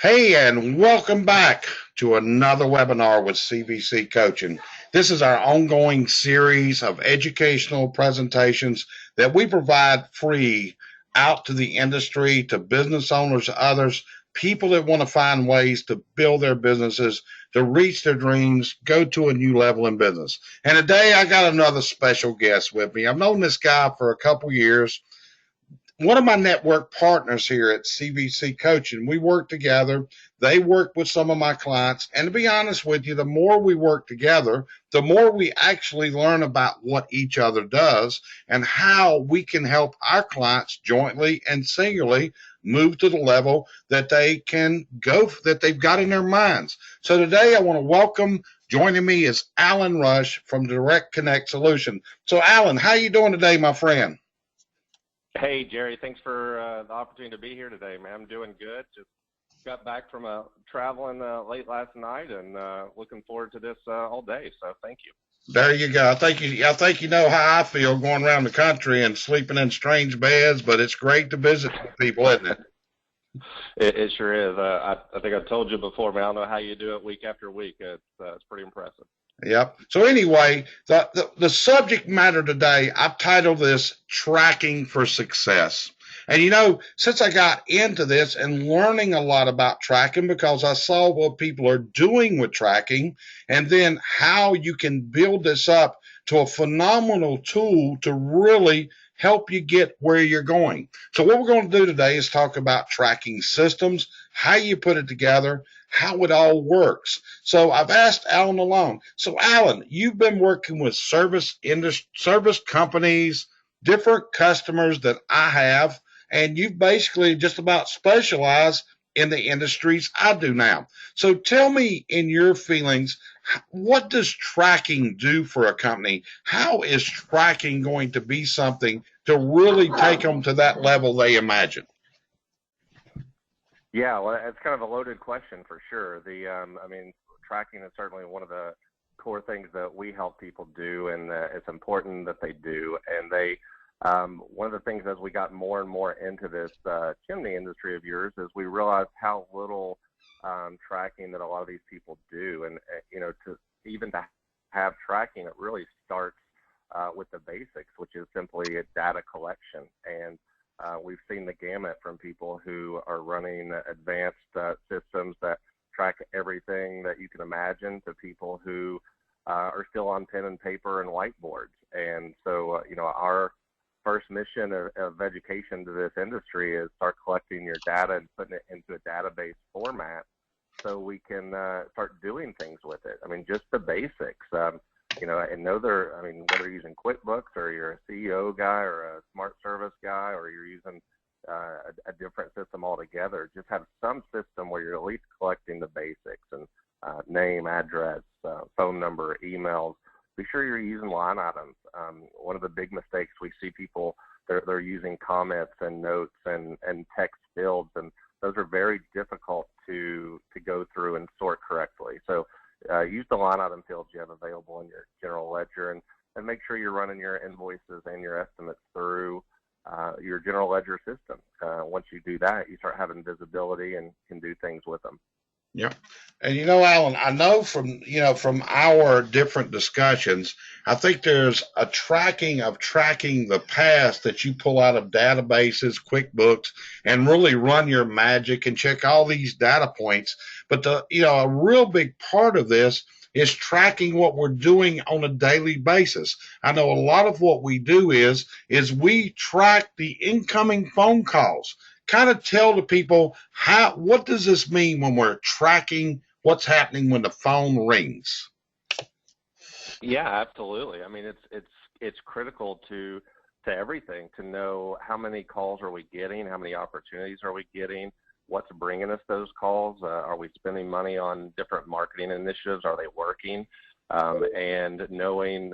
Hey, and welcome back to another webinar with CVC Coaching. This is our ongoing series of educational presentations that we provide free out to the industry, to business owners, others, people that want to find ways to build their businesses, to reach their dreams, go to a new level in business. And today I got another special guest with me. I've known this guy for a couple years, one of my network partners here at CVC Coaching. We work together. They work with some of my clients. And to be honest with you, the more we work together, the more we actually learn about what each other does and how we can help our clients jointly and singularly move to the level that they can go, that they've got in their minds. So today I want to welcome, joining me is Alan Rush from Direct Connect Solution. So Alan, how you doing today, my friend? Hey, Jerry, thanks for the opportunity to be here today, man. I'm doing good. Just got back from traveling late last night and looking forward to this all day. So thank you. There you go. I think you know how I feel going around the country and sleeping in strange beds, but it's great to visit people, isn't it? It sure is. I think I told you before, man. I don't know how you do it week after week. It's pretty impressive. Yep. So anyway, the subject matter today, I've titled this Tracking for Success. And since I got into this and learning a lot about tracking because I saw what people are doing with tracking and then how you can build this up to a phenomenal tool to really help you get where you're going. So what we're going to do today is talk about tracking systems, how you put it together, how it all works. So I've asked Alan along. So Alan, you've been working with service companies, different customers that I have, and you've basically just about specialized in the industries I do now. So tell me, in your feelings, what does tracking do for a company? How is tracking going to be something to really take them to that level they imagine? Yeah, well, it's kind of a loaded question for sure. I mean, tracking is certainly one of the core things that we help people do, and it's important that they do. And one of the things as we got more and more into this chimney industry of yours is we realized how little tracking that a lot of these people do. And, to have tracking, it really starts with the basics, which is simply a data collection. And we've seen the gamut from people who are running advanced systems that track everything that you can imagine to people who are still on pen and paper and whiteboards. And so, our first mission of education to this industry is start collecting your data and putting it into a database format so we can start doing things with it. I mean, just the basics. And whether you're using QuickBooks or you're a CEO guy or a smart service guy or you're using a different system altogether, just have some system where you're at least collecting the basics and name, address, phone number, emails. Be sure you're using line items. One of the big mistakes we see people, they're using comments and notes and text fields, and those are very difficult to go through and sort correctly. So use the line item fields you have available in your general ledger, and make sure you're running your invoices and your estimates through your general ledger system. Once you do that, you start having visibility and can do things with them. Yeah. And Alan, I know from our different discussions, I think there's a tracking the past that you pull out of databases, QuickBooks, and really run your magic and check all these data points. But a real big part of this is tracking what we're doing on a daily basis. I know a lot of what we do is we track the incoming phone calls. Kind of tell the people what does this mean when we're tracking what's happening when the phone rings? Yeah, absolutely. I mean, it's critical to everything to know how many calls are we getting, how many opportunities are we getting, what's bringing us those calls, are we spending money on different marketing initiatives, are they working, and knowing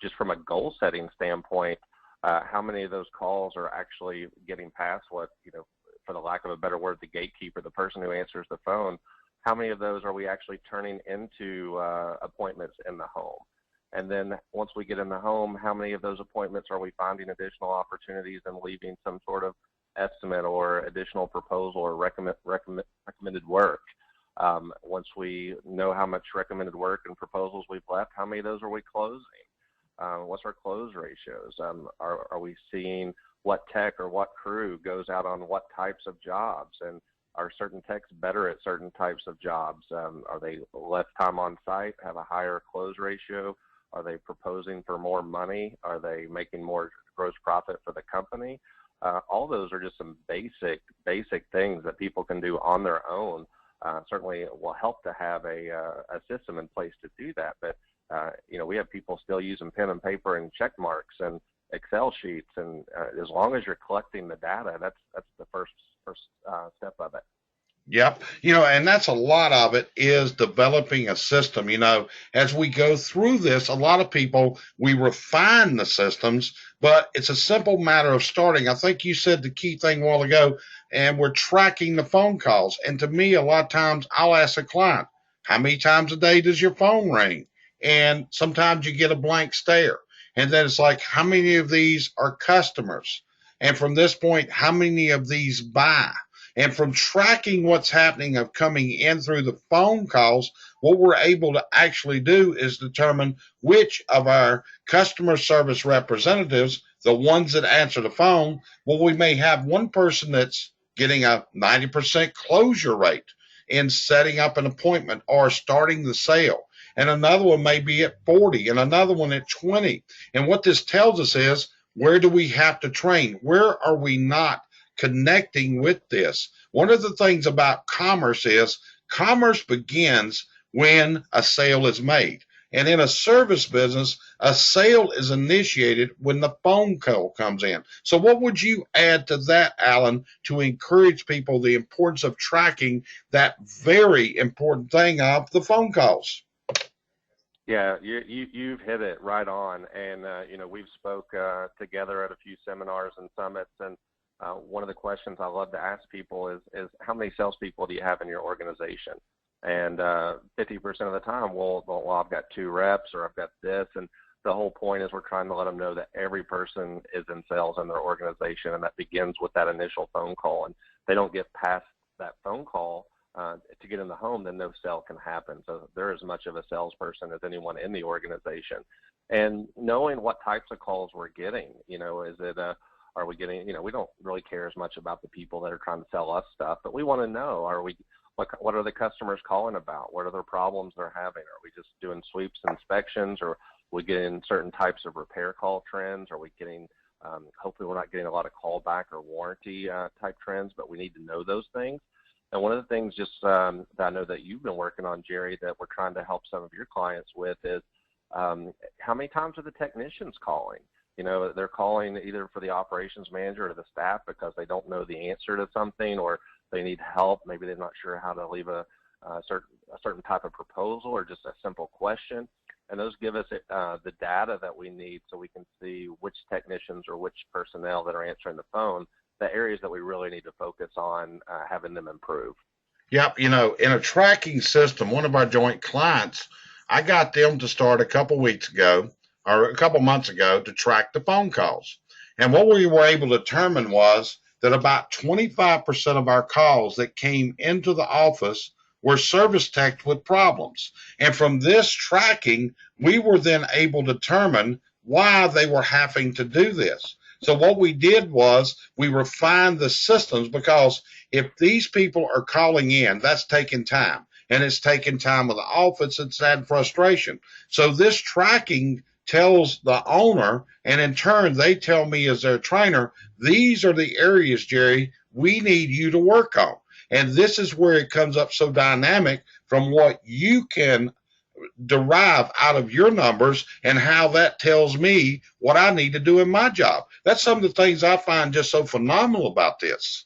just from a goal setting standpoint, how many of those calls are actually getting past what, for the lack of a better word, the gatekeeper, the person who answers the phone, how many of those are we actually turning into appointments in the home? And then once we get in the home, how many of those appointments are we finding additional opportunities and leaving some sort of estimate or additional proposal or recommendation recommended work. Once we know how much recommended work and proposals we've left, how many of those are we closing? What's our close ratios? Are we seeing what tech or what crew goes out on what types of jobs? And are certain techs better at certain types of jobs? Are they less time on site, have a higher close ratio? Are they proposing for more money? Are they making more gross profit for the company? All those are just some basic things that people can do on their own. Certainly it will help to have a system in place to do that. But, we have people still using pen and paper and check marks and Excel sheets. And as long as you're collecting the data, that's the first step of it. Yep. And that's a lot of it is developing a system. As we go through this, a lot of people, we refine the systems, but it's a simple matter of starting. I think you said the key thing a while ago, and we're tracking the phone calls. And to me, a lot of times I'll ask a client, how many times a day does your phone ring? And sometimes you get a blank stare. And then it's like, how many of these are customers? And from this point, how many of these buy? And from tracking what's happening of coming in through the phone calls, what we're able to actually do is determine which of our customer service representatives, the ones that answer the phone, we may have one person that's getting a 90% closure rate in setting up an appointment or starting the sale. And another one may be at 40 and another one at 20. And what this tells us is, where do we have to train? Where are we not connecting with this? One of the things about commerce is commerce begins when a sale is made. And in a service business, a sale is initiated when the phone call comes in. So what would you add to that, Alan, to encourage people the importance of tracking that very important thing of the phone calls? Yeah, you've hit it right on. And, we've spoke together at a few seminars and summits. And one of the questions I love to ask people is how many salespeople do you have in your organization? And 50% of the time, well, I've got 2 reps or I've got this. And the whole point is we're trying to let them know that every person is in sales in their organization. And that begins with that initial phone call. And they don't get past that phone call to get in the home, then no sale can happen. So they're as much of a salesperson as anyone in the organization. And knowing what types of calls we're getting, is it are we getting, we don't really care as much about the people that are trying to sell us stuff, but we want to know, what are the customers calling about? What are their problems they're having? Are we just doing sweeps, inspections, or are we getting certain types of repair call trends? Are we getting, hopefully we're not getting a lot of callback or warranty type trends, but we need to know those things. And one of the things just that I know that you've been working on, Jerry, that we're trying to help some of your clients with is how many times are the technicians calling? They're calling either for the operations manager or the staff because they don't know the answer to something, or they need help. Maybe they're not sure how to leave a certain type of proposal or just a simple question. And those give us the data that we need so we can see which technicians or which personnel that are answering the phone, the areas that we really need to focus on having them improve. Yep. In a tracking system, one of our joint clients, I got them to start a couple months ago to track the phone calls. And what we were able to determine was that about 25% of our calls that came into the office were service techs with problems. And from this tracking, we were then able to determine why they were having to do this. So what we did was we refined the systems, because if these people are calling in, that's taking time, and it's taking time with the office. It's adding frustration. So this tracking tells the owner, and in turn, they tell me as their trainer, these are the areas, Jerry, we need you to work on. And this is where it comes up so dynamic from what you can derive out of your numbers and how that tells me what I need to do in my job. That's some of the things I find just so phenomenal about this.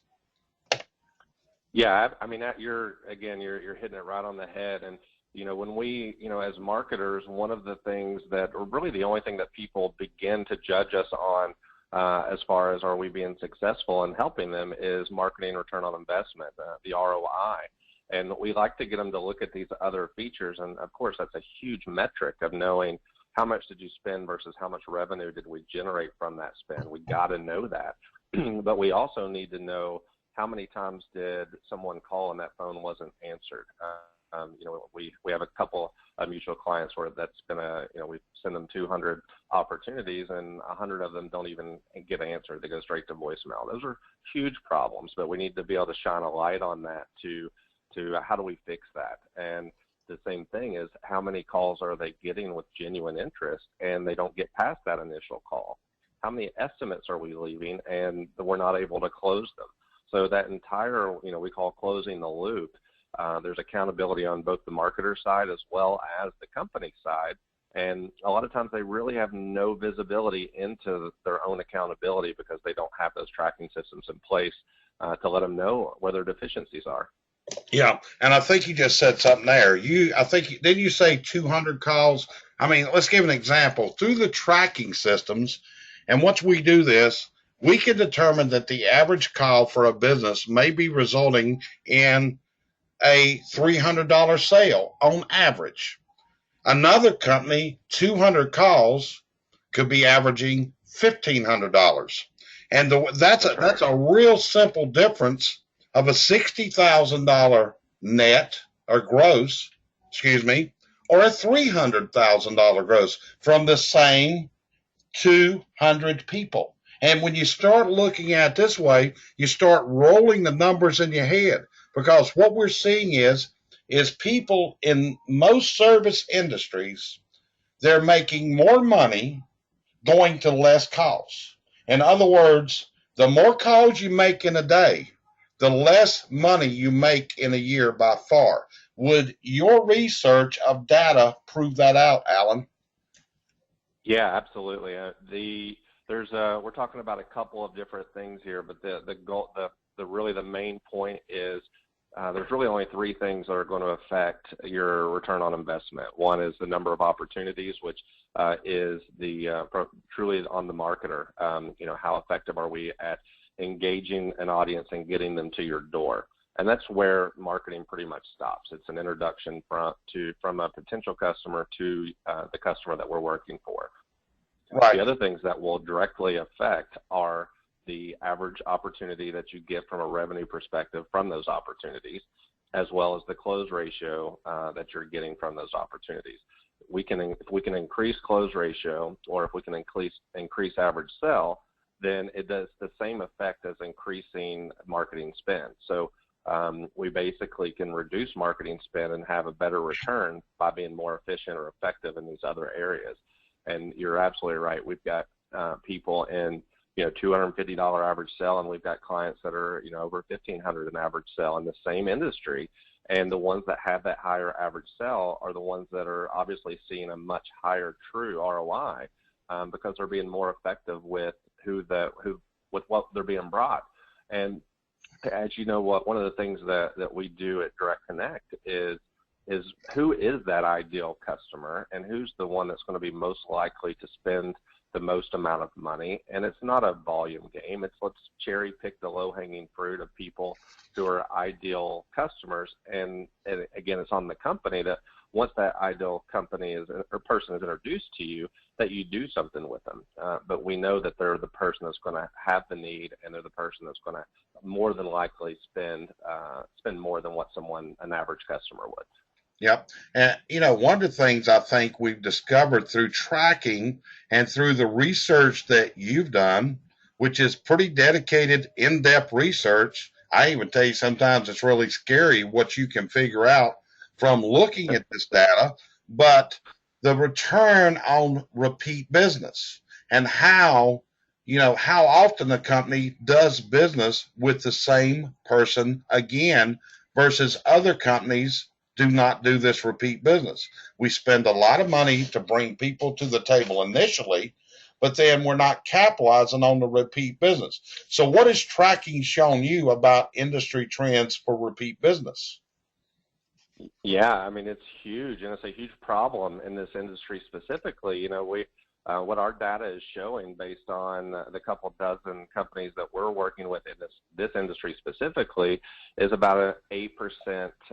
Yeah, I mean, you're hitting it right on the head. And when we, as marketers, one of the things that, or really the only thing that people begin to judge us on as far as are we being successful in helping them is marketing return on investment, the ROI. And we like to get them to look at these other features. And of course, that's a huge metric of knowing how much did you spend versus how much revenue did we generate from that spend. We got to know that. But we also need to know how many times did someone call and that phone wasn't answered? We have a couple of mutual clients where that's been we send them 200 opportunities and 100 of them don't even get answered. They go straight to voicemail. Those are huge problems, but we need to be able to shine a light on that to how do we fix that? And the same thing is, how many calls are they getting with genuine interest and they don't get past that initial call? How many estimates are we leaving and we're not able to close them? So that entire, we call closing the loop. There's accountability on both the marketer side as well as the company side. And a lot of times they really have no visibility into their own accountability because they don't have those tracking systems in place to let them know where their deficiencies are. Yeah, and I think you just said something there. Didn't you say 200 calls? I mean, let's give an example. Through the tracking systems, and once we do this, we can determine that the average call for a business may be resulting in a $300 sale on average. Another company, 200 calls could be averaging $1,500. And that's a real simple difference of a $60,000 net or gross, or a $300,000 gross from the same 200 people. And when you start looking at it this way, you start rolling the numbers in your head, because what we're seeing is people in most service industries, they're making more money going to less calls. In other words, the more calls you make in a day, the less money you make in a year by far. Would your research of data prove that out, Alan? Yeah, absolutely. We're talking about a couple of different things here, but the goal, the main point is there's really only three things that are going to affect your return on investment. One is the number of opportunities, which is truly on the marketer. How effective are we at engaging an audience and getting them to your door? And that's where marketing pretty much stops. It's an introduction from a potential customer to the customer that we're working for. Right. The other things that will directly affect are the average opportunity that you get from a revenue perspective from those opportunities, as well as the close ratio that you're getting from those opportunities. If we can increase close ratio, or if we can increase average sell, then it does the same effect as increasing marketing spend. So we basically can reduce marketing spend and have a better return by being more efficient or effective in these other areas. And you're absolutely right. We've got people in $250 average sell, and we've got clients that are over $1,500 an average sell in the same industry. And the ones that have that higher average sell are the ones that are obviously seeing a much higher true ROI because they're being more effective with with what they're being brought. And as you know, one of the things that we do at Direct Connect is who is that ideal customer, and who's the one that's going to be most likely to spend the most amount of money. And it's not a volume game. It's let's cherry pick the low-hanging fruit of people who are ideal customers. And again, it's on the company that once that ideal company or person is introduced to you, that you do something with them. But we know that they're the person that's going to have the need, and they're the person that's going to more than likely spend more than what an average customer would. Yep. And, one of the things I think we've discovered through tracking and through the research that you've done, which is pretty dedicated, in-depth research. I even tell you sometimes it's really scary what you can figure out from looking at this data, but the return on repeat business and how often the company does business with the same person again versus other companies do not do this repeat business. We spend a lot of money to bring people to the table initially, but then we're not capitalizing on the repeat business. So what has tracking shown you about industry trends for repeat business? Yeah, I mean, it's huge, and it's a huge problem in this industry specifically. What our data is showing based on the couple dozen companies that we're working with in this industry specifically is about an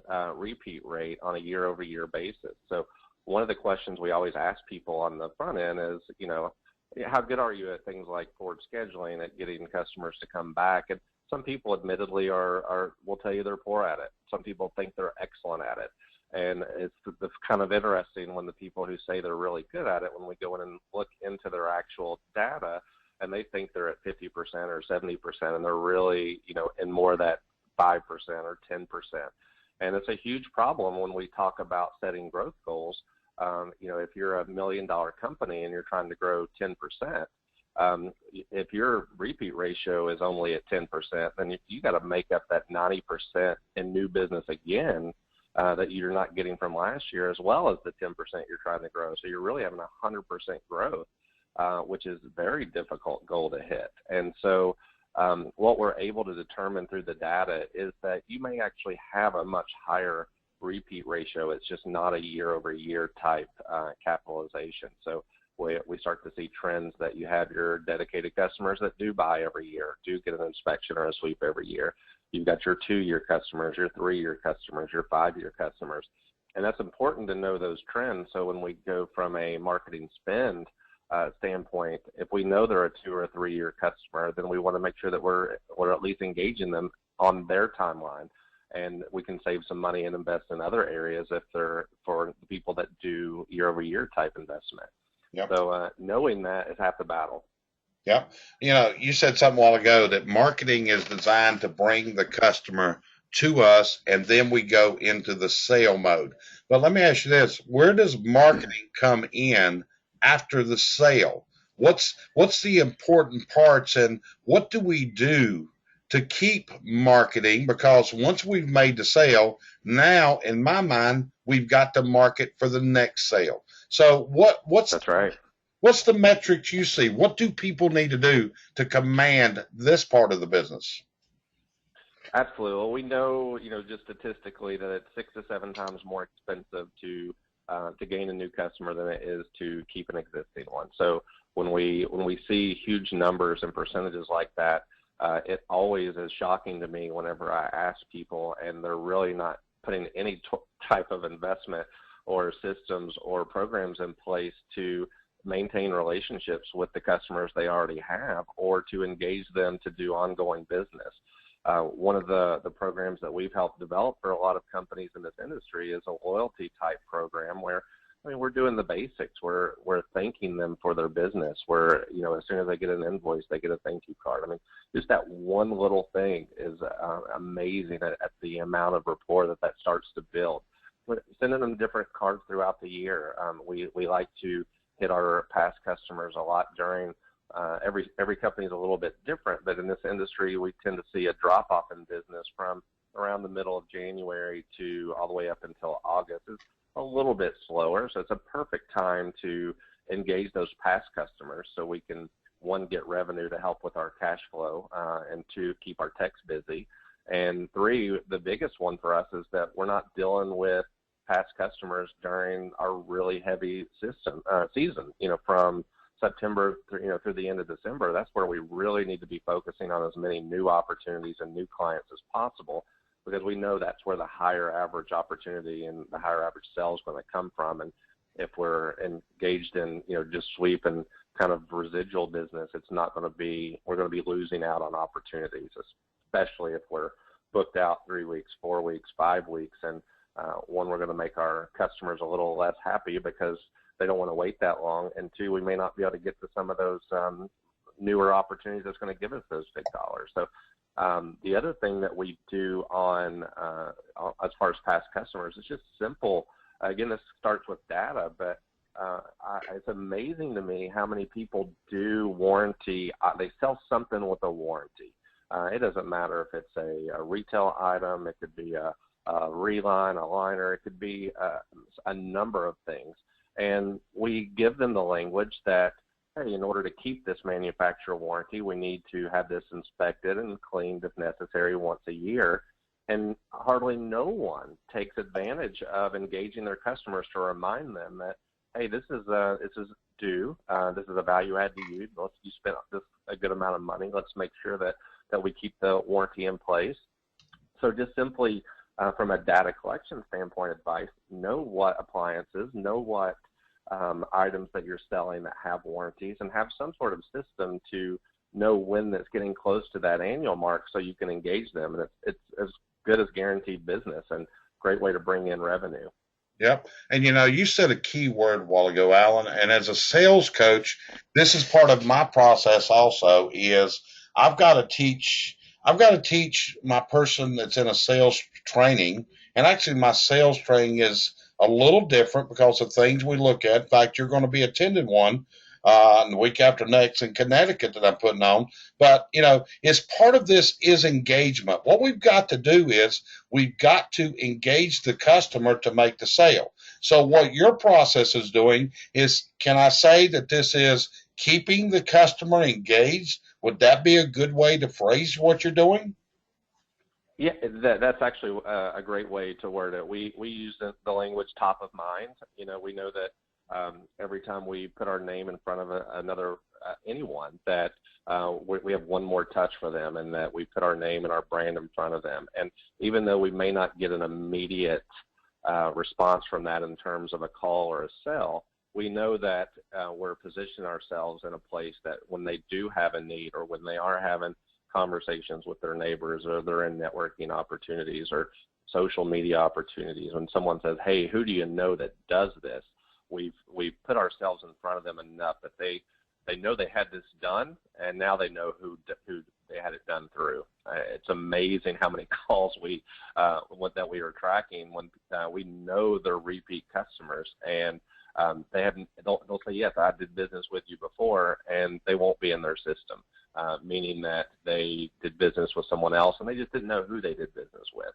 8% repeat rate on a year-over-year basis. So one of the questions we always ask people on the front end is, how good are you at things like forward scheduling, at getting customers to come back? And some people admittedly will tell you they're poor at it. Some people think they're excellent at it. And it's kind of interesting when the people who say they're really good at it, when we go in and look into their actual data, and they think they're at 50% or 70%, and they're really, in more of that 5% or 10%. And it's a huge problem when we talk about setting growth goals. If you're $1 million company and you're trying to grow 10%, if your repeat ratio is only at 10%, then you got to make up that 90% in new business again that you're not getting from last year, as well as the 10% you're trying to grow. So you're really having 100% growth, which is a very difficult goal to hit. And so what we're able to determine through the data is that you may actually have a much higher repeat ratio. It's just not a year-over-year type capitalization. So we start to see trends that you have your dedicated customers that do buy every year, do get an inspection or a sweep every year. You've got your 2-year customers, your 3-year customers, your 5-year customers. And that's important to know those trends. So when we go from a marketing spend standpoint, if we know they're a 2 or 3-year customer, then we want to make sure that we're at least engaging them on their timeline. And we can save some money and invest in other areas if they're for the people that do year-over-year type investment. Yep. So knowing that is half the battle. Yep. You said something a while ago that marketing is designed to bring the customer to us, and then we go into the sale mode. But let me ask you this: where does marketing come in after the sale? What's the important parts, and what do we do to keep marketing? Because once we've made the sale, now in my mind, we've got to market for the next sale. So that's right. What's the metrics you see? What do people need to do to command this part of the business? Absolutely. Well, we know, just statistically that it's 6 to 7 times more expensive to gain a new customer than it is to keep an existing one. So when we see huge numbers and percentages like that, it always is shocking to me whenever I ask people and they're really not putting any type of investment or systems or programs in place to maintain relationships with the customers they already have, or to engage them to do ongoing business. One of the programs that we've helped develop for a lot of companies in this industry is a loyalty type program where, we're doing the basics. We're thanking them for their business. Where, as soon as they get an invoice, they get a thank you card. Just that one little thing is amazing at the amount of rapport that starts to build. We're sending them different cards throughout the year. We like to hit our past customers a lot during every company is a little bit different, but in this industry we tend to see a drop off in business from around the middle of January to all the way up until August. It's a little bit slower, so it's a perfect time to engage those past customers so we can, 1, get revenue to help with our cash flow, and 2, keep our techs busy, and 3, the biggest one for us is that we're not dealing with past customers during our really heavy season, from September through the end of December. That's where we really need to be focusing on as many new opportunities and new clients as possible, because we know that's where the higher average opportunity and the higher average sale is going to come from. And if we're engaged in just sweep and kind of residual business, we're going to be losing out on opportunities, especially if we're booked out 3 weeks, 4 weeks, 5 weeks, and one, we're going to make our customers a little less happy because they don't want to wait that long, and 2, we may not be able to get to some of those newer opportunities that's going to give us those big dollars. So the other thing that we do on as far as past customers is just simple. Again, this starts with data, but it's amazing to me how many people do warranty. They sell something with a warranty. It doesn't matter if it's a retail item, it could be a reline, a liner, it could be a number of things. And we give them the language that, hey, in order to keep this manufacturer warranty, we need to have this inspected and cleaned if necessary once a year. And hardly no one takes advantage of engaging their customers to remind them that, hey, this is due. This is a value add to you. You spent a good amount of money. Let's make sure that we keep the warranty in place. So just simply from a data collection standpoint, advice: know what appliances, know what items that you're selling that have warranties, and have some sort of system to know when that's getting close to that annual mark so you can engage them. And it's as good as guaranteed business and great way to bring in revenue. Yep. And you said a key word a while ago, Alan, and as a sales coach, this is part of my process also is I've got to teach I've got to teach my person that's in a sales training, and actually my sales training is a little different because of things we look at. In fact, you're going to be attending one the week after next in Connecticut that I'm putting on. But as part of this is engagement. What we've got to do is we've got to engage the customer to make the sale. So what your process is doing is, can I say that this is keeping the customer engaged? Would that be a good way to phrase what you're doing? Yeah, that's actually a great way to word it. We use the language top of mind. We know that every time we put our name in front of another anyone, that we have one more touch for them, and that we put our name and our brand in front of them. And even though we may not get an immediate response from that in terms of a call or a sell, we know that we're positioning ourselves in a place that when they do have a need, or when they are having conversations with their neighbors, or they're in networking opportunities or social media opportunities, when someone says, "Hey, who do you know that does this?" We've put ourselves in front of them enough that they know they had this done, and now they know who they had it done through. It's amazing how many calls that we are tracking when we know they're repeat customers, and they'll say, "Yes, I did business with you before," and they won't be in their system, meaning that they did business with someone else and they just didn't know who they did business with.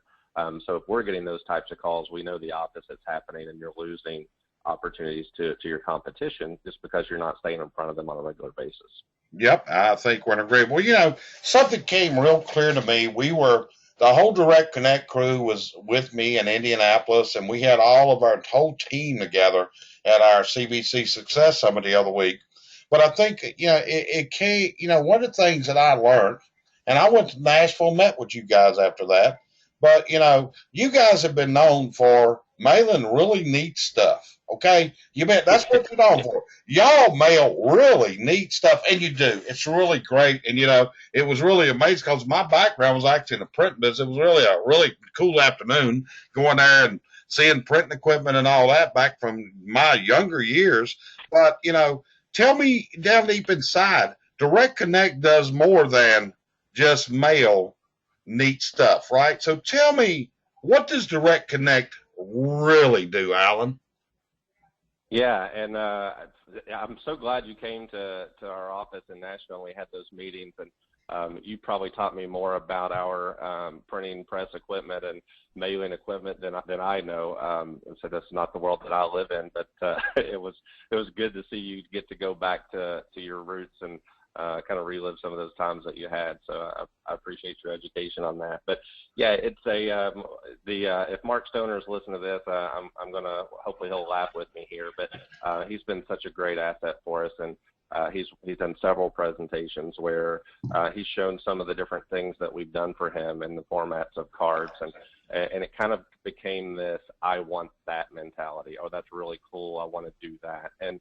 So if we're getting those types of calls, we know the opposite's happening, and you're losing opportunities to your competition just because you're not staying in front of them on a regular basis. Yep, I think we're in agreement. Well, something came real clear to me. The whole Direct Connect crew was with me in Indianapolis, and we had all of our whole team together at our CVC Success Summit the other week. But I think, it came, one of the things that I learned, and I went to Nashville, met with you guys after that, but, you guys have been known for mailing really neat stuff. Okay, that's what you're known for. Y'all mail really neat stuff, and you do. It's really great, and it was really amazing because my background was actually in the print business. It was really a really cool afternoon going there and seeing printing equipment and all that back from my younger years. But tell me down deep inside, Direct Connect does more than just mail neat stuff, right? So tell me, what does Direct Connect really do, Alan? Yeah, and I'm so glad you came to our office in Nashville and we had those meetings. And you probably taught me more about our printing press equipment and mailing equipment than I know. So that's not the world that I live in, but it was good to see you get to go back to your roots and kind of relive some of those times that you had. So I appreciate your education on that. But yeah, it's if Mark Stoner's listening to this, I'm gonna, hopefully he'll laugh with me here. But he's been such a great asset for us, and he's done several presentations where he's shown some of the different things that we've done for him in the formats of cards, and it kind of became this "I want that" mentality. Oh, that's really cool. I want to do that. And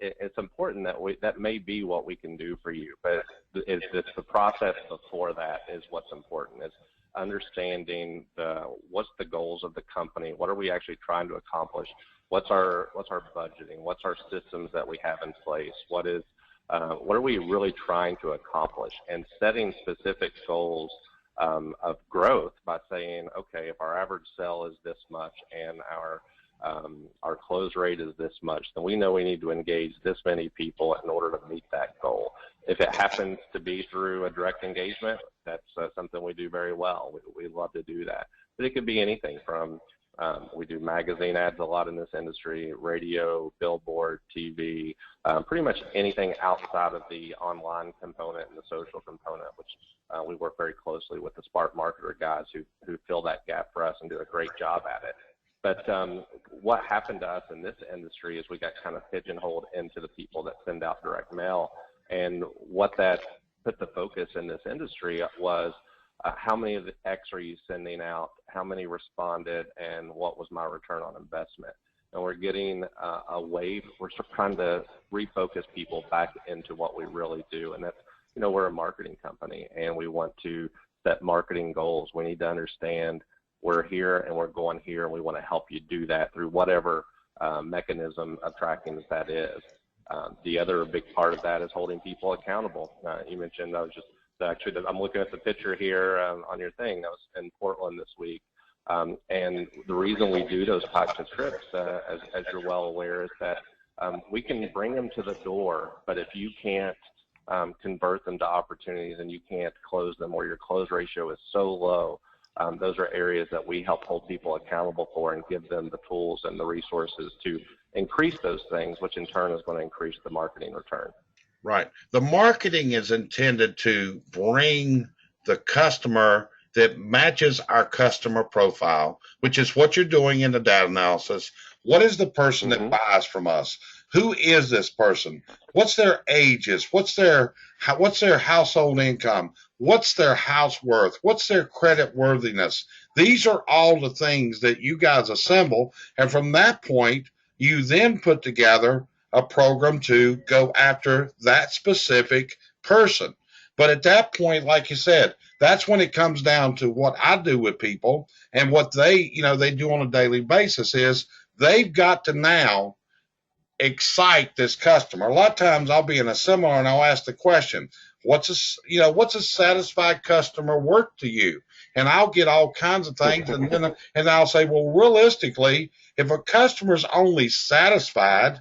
it's important that may be what we can do for you, but it's the process before that is what's important. Is understanding what's the goals of the company, what are we actually trying to accomplish, what's our budgeting, what's our systems that we have in place, what are we really trying to accomplish, and setting specific goals of growth by saying, okay, if our average sell is this much and our close rate is this much, then we know we need to engage this many people in order to meet that goal. If it happens to be through a direct engagement, that's something we do very well. We love to do that. But it could be anything from, we do magazine ads a lot in this industry, radio, billboard, TV, pretty much anything outside of the online component and the social component, which we work very closely with the Spark Marketer guys who fill that gap for us and do a great job at it. But what happened to us in this industry is we got kind of pigeonholed into the people that send out direct mail. And what that put the focus in this industry was how many of the X are you sending out, how many responded, and what was my return on investment. And we're getting we're trying to refocus people back into what we really do, and that's we're a marketing company and we want to set marketing goals. We need to understand we're here and we're going here, and we want to help you do that through whatever mechanism of tracking that is. The other big part of that is holding people accountable. You mentioned, I'm looking at the picture here on your thing. That was in Portland this week. And the reason we do those types of trips, as you're well aware, is that we can bring them to the door, but if you can't convert them to opportunities and you can't close them, or your close ratio is so low, those are areas that we help hold people accountable for and give them the tools and the resources to increase those things, which in turn is going to increase the marketing return. Right. The marketing is intended to bring the customer that matches our customer profile, which is what you're doing in the data analysis. What is the person that buys from us? Who is this person? What's their ages? What's their household income? What's their house worth? What's their credit worthiness? These are all the things that you guys assemble. And from that point, you then put together a program to go after that specific person. But at that point, like you said, that's when it comes down to what I do with people, and what they do on a daily basis is they've got to now excite this customer. A lot of times I'll be in a seminar and I'll ask the question, what's a satisfied customer worth to you? And I'll get all kinds of things, and I'll say, well, realistically, if a customer's only satisfied,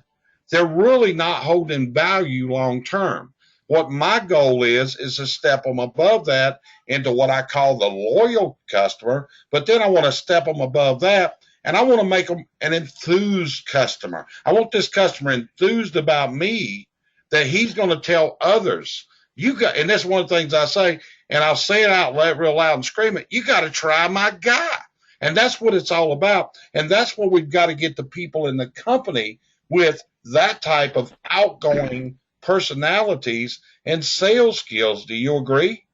they're really not holding value long term. What my goal is to step them above that into what I call the loyal customer, but then I want to step them above that, and I want to make them an enthused customer. I want this customer enthused about me that he's going to tell others. And that's one of the things I say, and I'll say it out loud, real loud and scream it, you got to try my guy. And that's what it's all about. And that's what we've got to get the people in the company with that type of outgoing personalities and sales skills. Do you agree?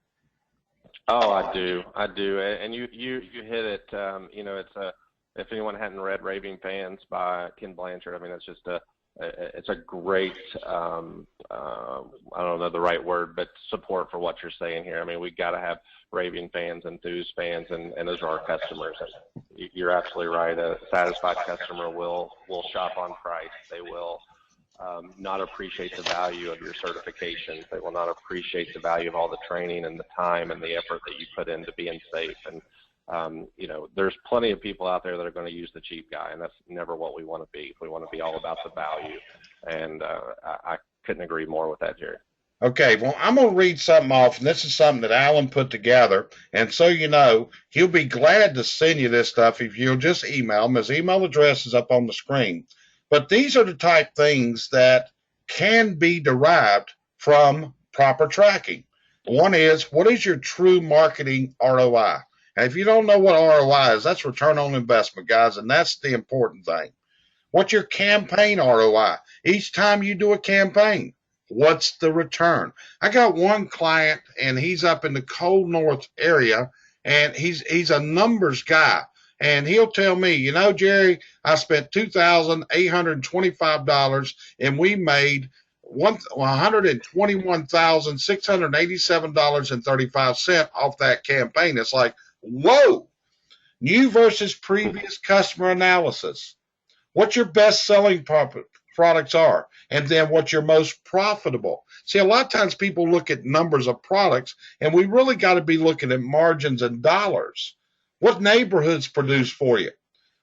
Oh, I do. And you hit it. If anyone hadn't read Raving Fans by Ken Blanchard, I mean, it's a great, I don't know the right word, but support for what you're saying here. I mean, we got to have raving fans, enthused fans, and those are our customers. And you're absolutely right. A satisfied customer will shop on price. They will not appreciate the value of your certifications. They will not appreciate the value of all the training and the time and the effort that you put into being safe. And there's plenty of people out there that are going to use the cheap guy, and that's never what we want to be. We want to be all about the value, and I couldn't agree more with that, Jerry. Okay, well, I'm going to read something off, and this is something that Alan put together, and so you know, he'll be glad to send you this stuff if you'll just email him. His email address is up on the screen. But these are the type things that can be derived from proper tracking. One is, what is your true marketing ROI? And if you don't know what ROI is, that's return on investment, guys, and that's the important thing. What's your campaign ROI? Each time you do a campaign, what's the return? I got one client, and he's up in the cold north area, and he's a numbers guy. And he'll tell me, Jerry, I spent $2,825 and we made $121,687.35 off that campaign. It's like, whoa, new versus previous customer analysis. What your best selling products are, and then what your most profitable. See, a lot of times people look at numbers of products, and we really got to be looking at margins and dollars. What neighborhoods produce for you?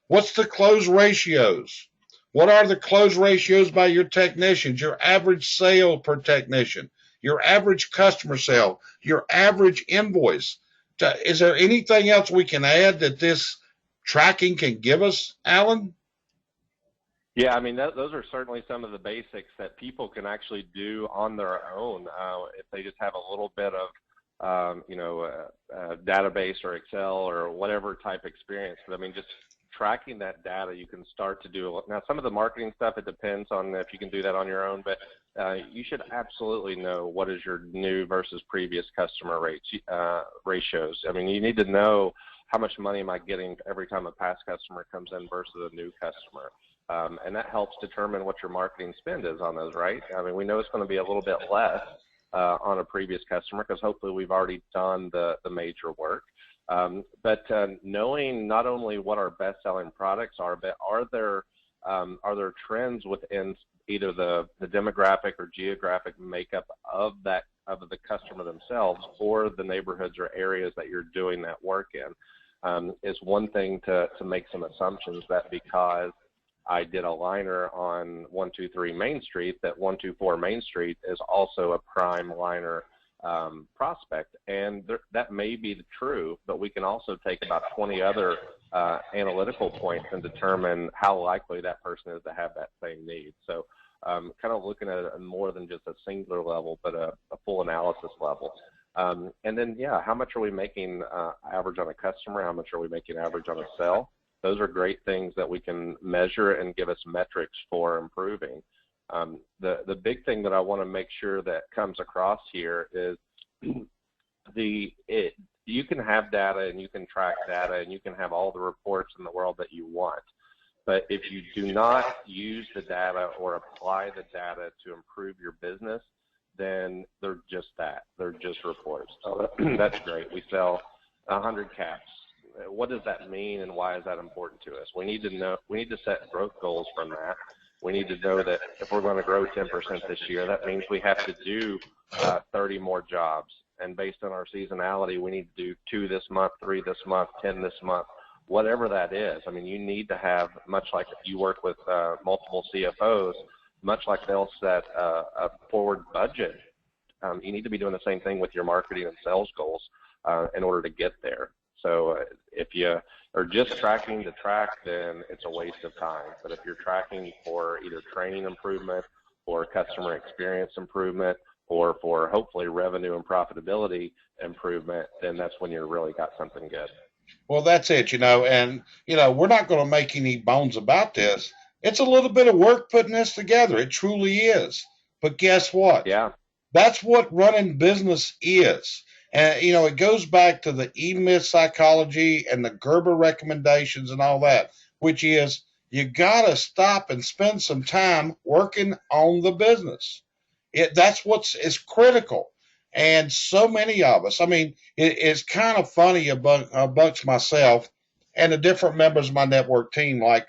What's the close ratios? What are the close ratios by your technicians? Your average sale per technician, your average customer sale, your average invoice. Is there anything else we can add that this tracking can give us, Alan? Yeah, I mean, those are certainly some of the basics that people can actually do on their own if they just have a little bit of database or Excel or whatever type experience. But I mean, just tracking that data, you can start to do. Now, some of the marketing stuff, it depends on if you can do that on your own, but you should absolutely know what is your new versus previous customer ratios. I mean, you need to know how much money am I getting every time a past customer comes in versus a new customer. And that helps determine what your marketing spend is on those, right? I mean, we know it's going to be a little bit less on a previous customer, because hopefully we've already done the major work. But knowing not only what our best-selling products are, but are there trends within either the demographic or geographic makeup of the customer themselves, or the neighborhoods or areas that you're doing that work in. Is one thing to make some assumptions that because I did a liner on 123 Main Street, that 124 Main Street is also a prime liner prospect, and that may be true, but we can also take about 20 other analytical points and determine how likely that person is to have that same need. So kind of looking at it more than just a singular level, but a full analysis level. And then, how much are we making average on a customer? How much are we making average on a sale? Those are great things that we can measure and give us metrics for improving. The big thing that I want to make sure that comes across here is you can have data and you can track data and you can have all the reports in the world that you want. But if you do not use the data or apply the data to improve your business, then they're just that. They're just reports. So that's great. We sell 100 caps. What does that mean, and why is that important to us? We need to set growth goals from that. We need to know that if we're going to grow 10% this year, that means we have to do 30 more jobs. And based on our seasonality, we need to do 2 this month, 3 this month, 10 this month, whatever that is. I mean, you need to have, much like if you work with multiple CFOs, much like they'll set a forward budget, you need to be doing the same thing with your marketing and sales goals in order to get there. So if you are just tracking to track, then it's a waste of time. But if you're tracking for either training improvement or customer experience improvement, or for hopefully revenue and profitability improvement, then that's when you really got something good. Well, that's it, and, we're not going to make any bones about this. It's a little bit of work putting this together. It truly is. But guess what? Yeah. That's what running business is. And, it goes back to the E-Myth psychology and the Gerber recommendations and all that, which is you got to stop and spend some time working on the business. That's is critical. And so many of us, it's kind of funny amongst myself and the different members of my network team, like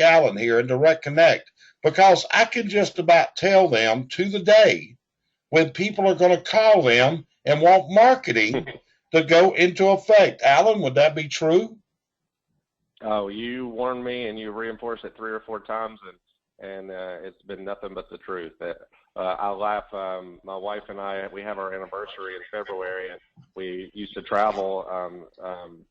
Alan here in Direct Connect, because I can just about tell them to the day when people are going to call them and want marketing to go into effect. Alan, would that be true? Oh, you warned me and you reinforced it 3 or 4 times, and it's been nothing but the truth. I laugh. My wife and I, we have our anniversary in February, and we used to travel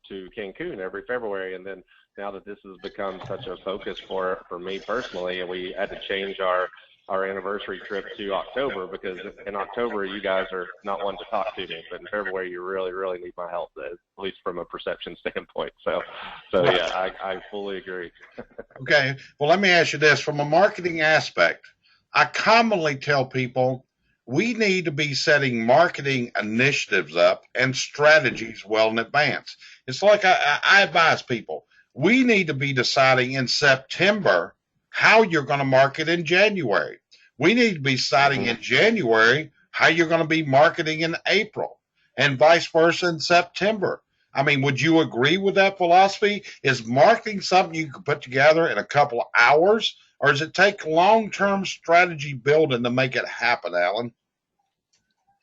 to Cancun every February. And then now that this has become such a focus for me personally, and we had to change our anniversary trip to October, because in October you guys are not one to talk to me, but in February you really, really need my help, at least from a perception standpoint. So yeah, I fully agree. Okay. Well, let me ask you this. From a marketing aspect, I commonly tell people we need to be setting marketing initiatives up and strategies well in advance. It's like I advise people, we need to be deciding in September how you're going to market in January. We need to be deciding in January how you're going to be marketing in April, and vice versa in September. Would you agree with that philosophy? Is marketing something you can put together in a couple of hours, or does it take long-term strategy building to make it happen, Alan?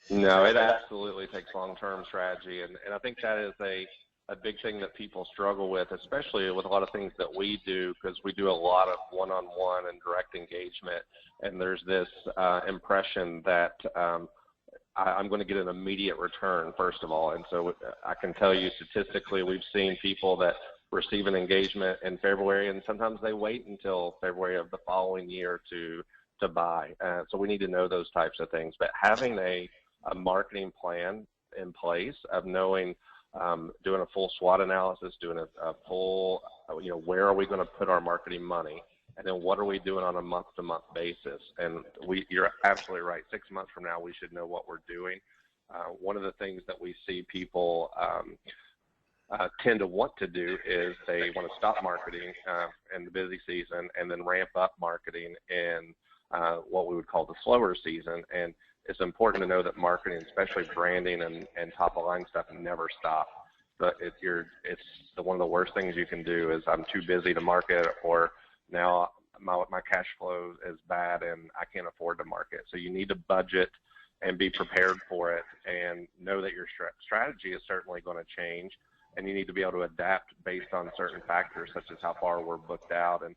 No, it absolutely takes long-term strategy, and I think that is a big thing that people struggle with, especially with a lot of things that we do, because we do a lot of one-on-one and direct engagement, and there's this impression that I'm going to get an immediate return, first of all. And so I can tell you statistically, we've seen people that receive an engagement in February, and sometimes they wait until February of the following year to buy. So we need to know those types of things. But having a marketing plan in place of knowing, doing a full SWOT analysis, doing a full, where are we going to put our marketing money? And then what are we doing on a month-to-month basis? And you're absolutely right. 6 months from now, we should know what we're doing. One of the things that we see people tend to want to do is they want to stop marketing in the busy season and then ramp up marketing in what we would call the slower season. And it's important to know that marketing, especially branding and top of line stuff, never stop. But it's one of the worst things you can do is I'm too busy to market, or now my cash flow is bad and I can't afford to market. So you need to budget and be prepared for it, and know that your strategy is certainly going to change, and you need to be able to adapt based on certain factors, such as how far we're booked out and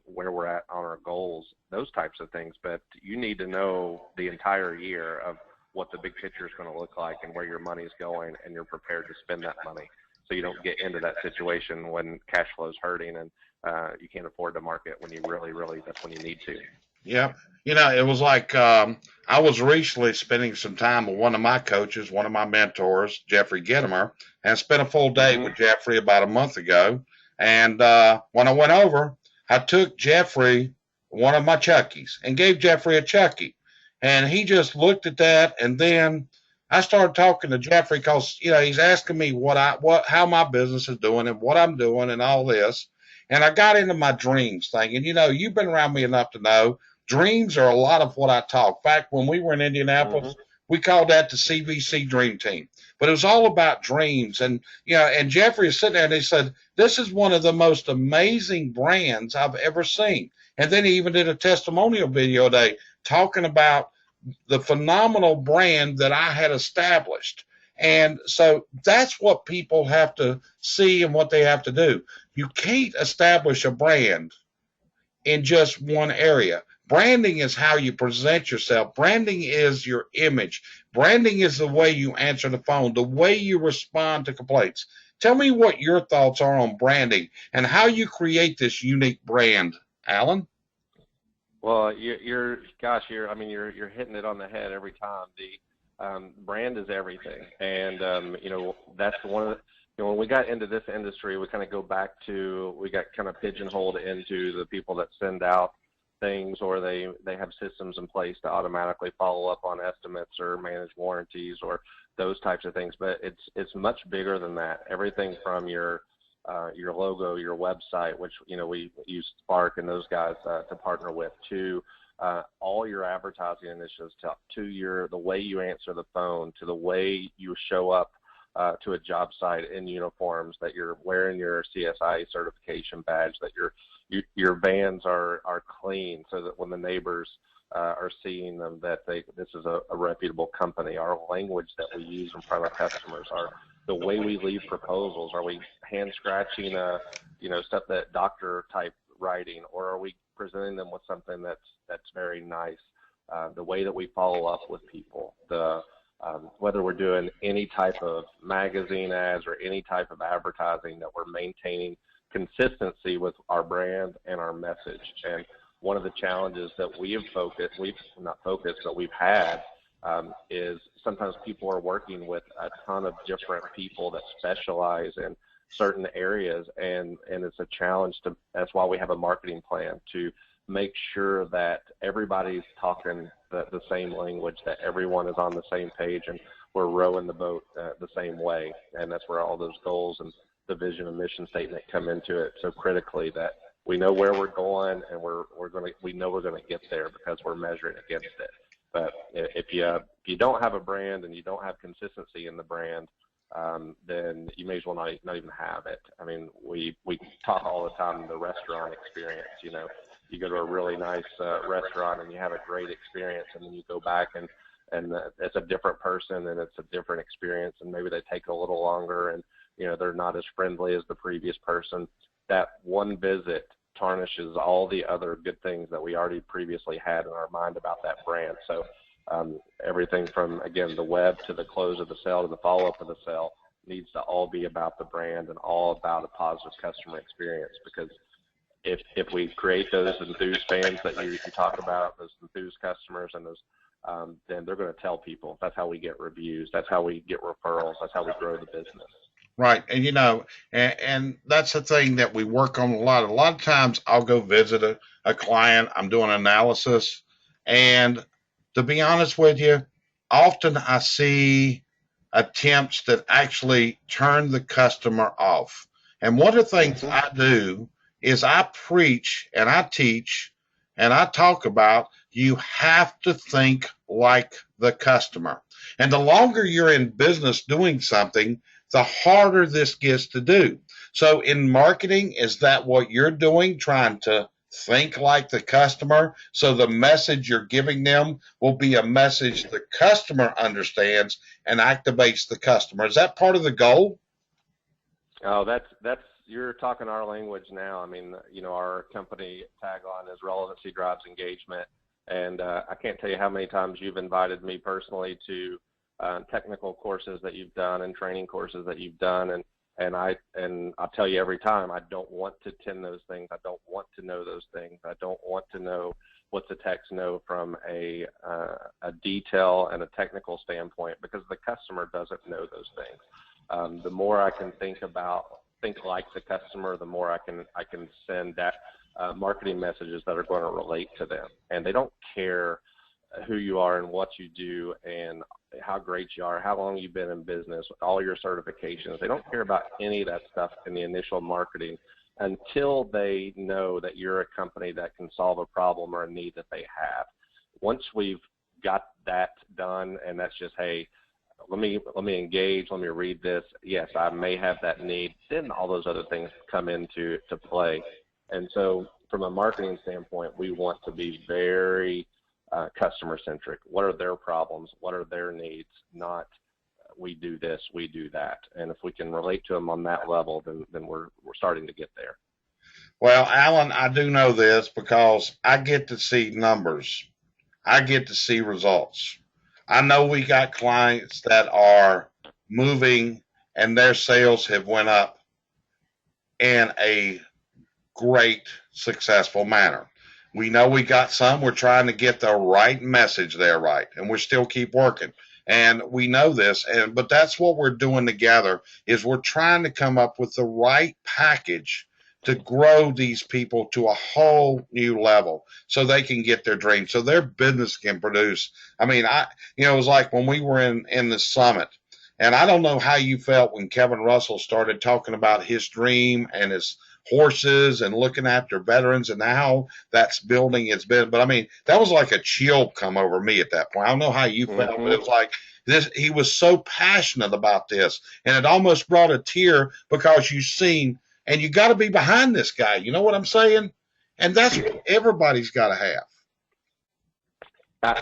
where we're at on our goals, those types of things. But you need to know the entire year of what the big picture is going to look like and where your money is going, and you're prepared to spend that money, so you don't get into that situation when cash flow is hurting and you can't afford to market when you really that's when you need to. Yeah. It was like I was recently spending some time with one of my coaches, one of my mentors, Jeffrey Gittimer, and spent a full day with Jeffrey about a month ago. And when I went over, I took Jeffrey one of my Chuckies and gave Jeffrey a Chucky. And he just looked at that, and then I started talking to Jeffrey because, he's asking me how my business is doing and what I'm doing and all this. And I got into my dreams thing. And, you've been around me enough to know dreams are a lot of what I talk. In fact, when we were in Indianapolis, we called that the CVC Dream Team. But it was all about dreams. And, and Jeffrey is sitting there and he said, this is one of the most amazing brands I've ever seen. And then he even did a testimonial video today talking about the phenomenal brand that I had established. And so that's what people have to see and what they have to do. You can't establish a brand in just one area. Branding is how you present yourself. Branding is your image. Branding is the way you answer the phone, the way you respond to complaints. Tell me what your thoughts are on branding and how you create this unique brand, Alan. Well, you're hitting it on the head every time. The brand is everything, and that's one of the. When we got into this industry, we kind of go back to, we got kind of pigeonholed into the people that send out things, or they have systems in place to automatically follow up on estimates or manage warranties or those types of things. But it's much bigger than that. Everything from your logo, your website, which we use Spark and those guys to partner with, to all your advertising initiatives, to the way you answer the phone, to the way you show up to a job site in uniforms, that you're wearing your CSI certification badge, that your vans are clean, so that when the neighbors are seeing them, that this is a reputable company. Our language that we use in front of customers, the way we leave proposals. Are we hand scratching stuff that doctor type writing, or are we presenting them with something that's very nice? The way that we follow up with people, whether we're doing any type of magazine ads or any type of advertising, that we're maintaining consistency with our brand and our message. And one of the challenges that we've had is sometimes people are working with a ton of different people that specialize in certain areas, and it's a challenge that's why we have a marketing plan, to make sure that everybody's talking the same language, that everyone is on the same page, and we're rowing the boat the same way. And that's where all those goals and the vision and mission statement come into it so critically, that we know where we're going, and we know we're going to get there because we're measuring against it. But if you don't have a brand and you don't have consistency in the brand, then you may as well not even have it. I mean, we talk all the time the restaurant experience. You go to a really nice restaurant and you have a great experience, and then you go back and it's a different person and it's a different experience, and maybe they take a little longer, and they're not as friendly as the previous person. That one visit tarnishes all the other good things that we already previously had in our mind about that brand. So everything from, again, the web to the close of the sale to the follow-up of the sale needs to all be about the brand and all about a positive customer experience. Because if we create those enthused fans that you talk about, those enthused customers, and those then they're going to tell people. That's how we get reviews. That's how we get referrals. That's how we grow the business. Right. And, and that's the thing that we work on a lot. A lot of times I'll go visit a client. I'm doing analysis. And to be honest with you, often I see attempts that actually turn the customer off. And one of the things I do is I preach and I teach and I talk about, you have to think like the customer. And the longer you're in business doing something, the harder this gets to do. So in marketing, is that what you're doing? Trying to think like the customer so the message you're giving them will be a message the customer understands and activates the customer. Is that part of the goal? Oh, that's you're talking our language now. I mean, our company tagline is relevancy drives engagement, and I can't tell you how many times you've invited me personally to technical courses that you've done and training courses that you've done, and I'll tell you every time, I don't want to attend those things. I don't want to know those things. I don't want to know what the techs know from a detail and a technical standpoint, because the customer doesn't know those things. The more I can think like the customer, the more I can send that marketing messages that are going to relate to them. And they don't care who you are and what you do and how great you are, how long you've been in business, all your certifications. They don't care about any of that stuff in the initial marketing until they know that you're a company that can solve a problem or a need that they have. Once we've got that done, and that's just, hey, let me engage, let me read this. Yes, I may have that need. Then all those other things come into play. And so from a marketing standpoint, we want to be very customer centric. What are their problems? What are their needs? Not we do this, we do that. And if we can relate to them on that level, then we're starting to get there. Well, Alan, I do know this because I get to see numbers. I get to see results. I know we got clients that are moving and their sales have went up in a great, successful manner. We know we got some. We're trying to get the right message there right, and we still keep working. And we know this, but that's what we're doing together is we're trying to come up with the right package to grow these people to a whole new level so they can get their dreams, so their business can produce. I mean, it was like when we were in the summit, and I don't know how you felt when Kevin Russell started talking about his dream and his horses and looking after veterans and how that's building its business. But I mean, that was like a chill come over me at that point. I don't know how you felt, but it was like this. He was so passionate about this, and it almost brought a tear because you've seen, and you got to be behind this guy. You know what I'm saying? And that's what everybody's got to have.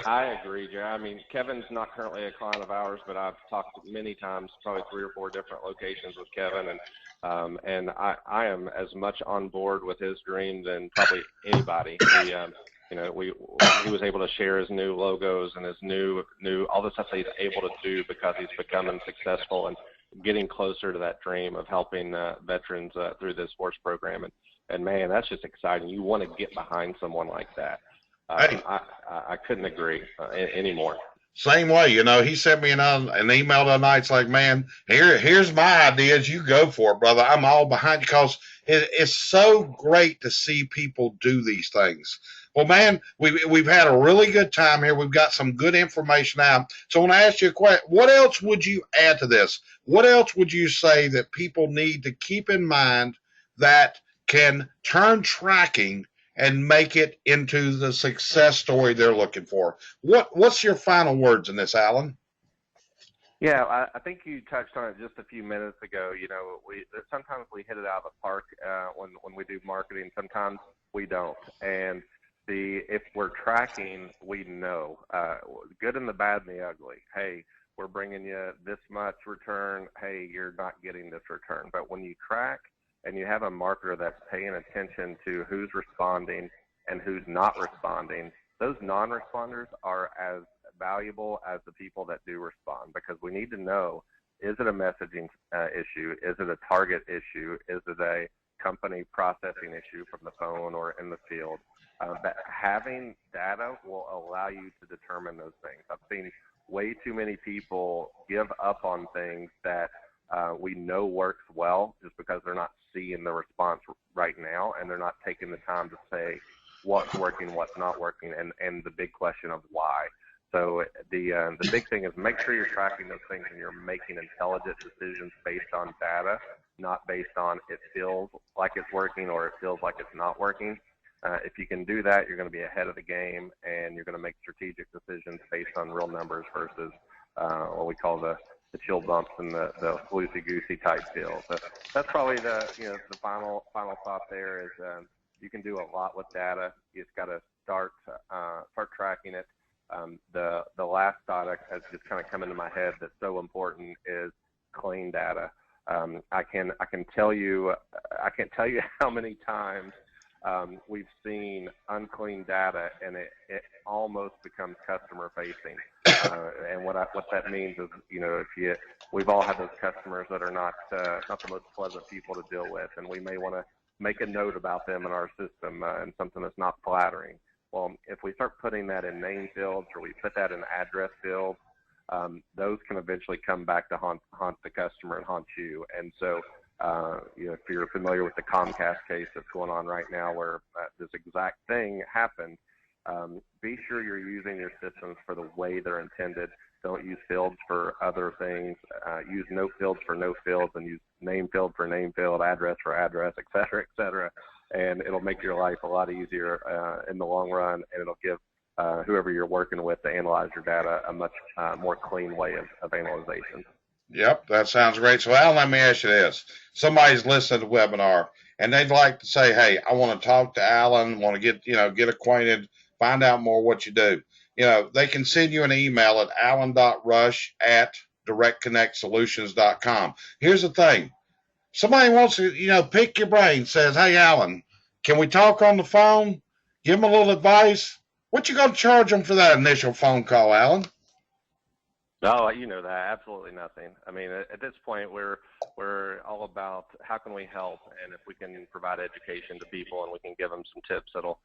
I agree, Jerry. I mean, Kevin's not currently a client of ours, but I've talked many times, probably 3 or 4 different locations with Kevin, and I am as much on board with his dream than probably anybody. He was able to share his new logos and his new all the stuff that he's able to do because he's becoming successful and getting closer to that dream of helping veterans through this sports program. And man, that's just exciting. You want to get behind someone like that. I couldn't agree anymore. Same way, he sent me an email the other night. It's like, man, here's my ideas. You go for it, brother. I'm all behind you because it's so great to see people do these things. Well, man, we've had a really good time here. We've got some good information out. So I want to ask you a question. What else would you add to this? What else would you say that people need to keep in mind that can turn tracking and make it into the success story they're looking for? What's your final words in this, Alan? Yeah, I think you touched on it just a few minutes ago. Sometimes we hit it out of the park when we do marketing. Sometimes we don't. And if we're tracking, we know good and the bad and the ugly. Hey, we're bringing you this much return. Hey, you're not getting this return. But when you track and you have a marketer that's paying attention to who's responding and who's not responding, those non-responders are as valuable as the people that do respond, because we need to know, is it a messaging issue? Is it a target issue? Is it a company processing issue from the phone or in the field? That having data will allow you to determine those things. I've seen way too many people give up on things that we know works well just because they're not seeing the response right now, and they're not taking the time to say what's working, what's not working, and the big question of why. So the big thing is make sure you're tracking those things and you're making intelligent decisions based on data, not based on it feels like it's working or it feels like it's not working. If you can do that, you're going to be ahead of the game, and you're going to make strategic decisions based on real numbers versus what we call the chill bumps and the loosey goosey type deal. So that's probably the final thought there is you can do a lot with data. You just got to start tracking it. The last thought has just kind of come into my head that's so important is clean data. I can't tell you how many times we've seen unclean data, and it almost becomes customer facing. And what that means is, we've all had those customers that are not the most pleasant people to deal with, and we may want to make a note about them in our system and something that's not flattering. Well, if we start putting that in name fields, or we put that in address fields, those can eventually come back to haunt the customer and haunt you. And so, if you're familiar with the Comcast case that's going on right now, where this exact thing happened, be sure you're using your systems for the way they're intended. Don't use fields for other things. Use no fields for no fields, and use name field for name field, address for address, et cetera, et cetera. And it'll make your life a lot easier in the long run, and it'll give whoever you're working with to analyze your data a much more clean way of analyzation. Yep, that sounds great. So, Al, let me ask you this. Somebody's listening to the webinar, and they'd like to say, hey, I want to talk to Alan, want to get acquainted, find out more what you do. They can send you an email at alan.rush@directconnectsolutions.com. Here's the thing. Somebody wants to, pick your brain, says, hey, Alan, can we talk on the phone? Give them a little advice. What you going to charge them for that initial phone call, Alan? No, that, absolutely nothing. I mean, at this point, we're all about how can we help, and if we can provide education to people and we can give them some tips that'll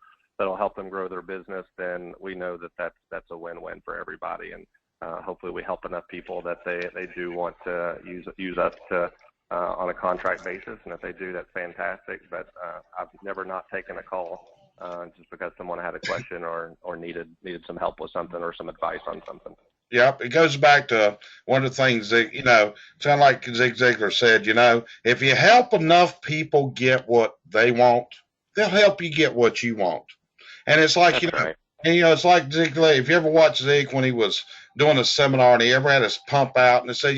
help them grow their business, then we know that's a win-win for everybody. And hopefully we help enough people that they do want to use us to on a contract basis, and if they do, that's fantastic. But I've never not taken a call just because someone had a question or needed some help with something or some advice on something. Yep, it goes back to one of the things that, sound like Zig Ziglar said, if you help enough people get what they want, they'll help you get what you want. And it's like, right. And, it's like Zig, if you ever watch Zig when he was doing a seminar and he ever had his pump out, and they said,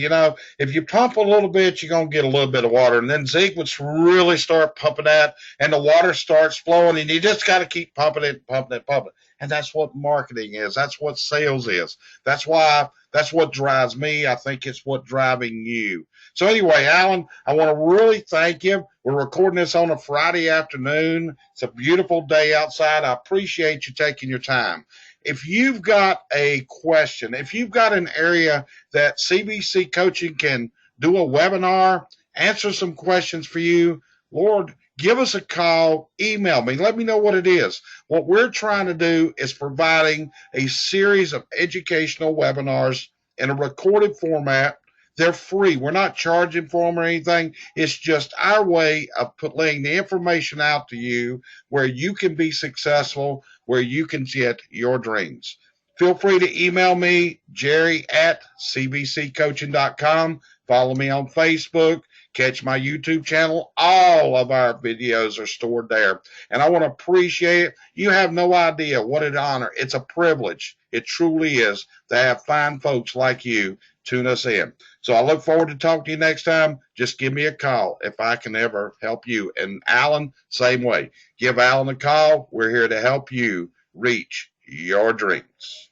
if you pump a little bit, you're going to get a little bit of water. And then Zig would really start pumping that, and the water starts flowing, and you just got to keep pumping it. And that's what marketing is. That's what sales is. That's what drives me. I think it's what driving you. So anyway, Alan, I want to really thank you. We're recording this on a Friday afternoon. It's a beautiful day outside. I appreciate you taking your time. If you've got a question, if you've got an area that CBC Coaching can do a webinar, answer some questions for you, Lord, give us a call, email me, let me know what it is. What we're trying to do is providing a series of educational webinars in a recorded format. They're free. We're not charging for them or anything. It's just our way of laying the information out to you where you can be successful, where you can get your dreams. Feel free to email me, jerry@cbccoaching.com. Follow me on Facebook. Catch my YouTube channel. All of our videos are stored there. And I want to appreciate it. You have no idea what an honor. It's a privilege. It truly is to have fine folks like you tune us in. So I look forward to talking to you next time. Just give me a call if I can ever help you. And Alan, same way. Give Alan a call. We're here to help you reach your dreams.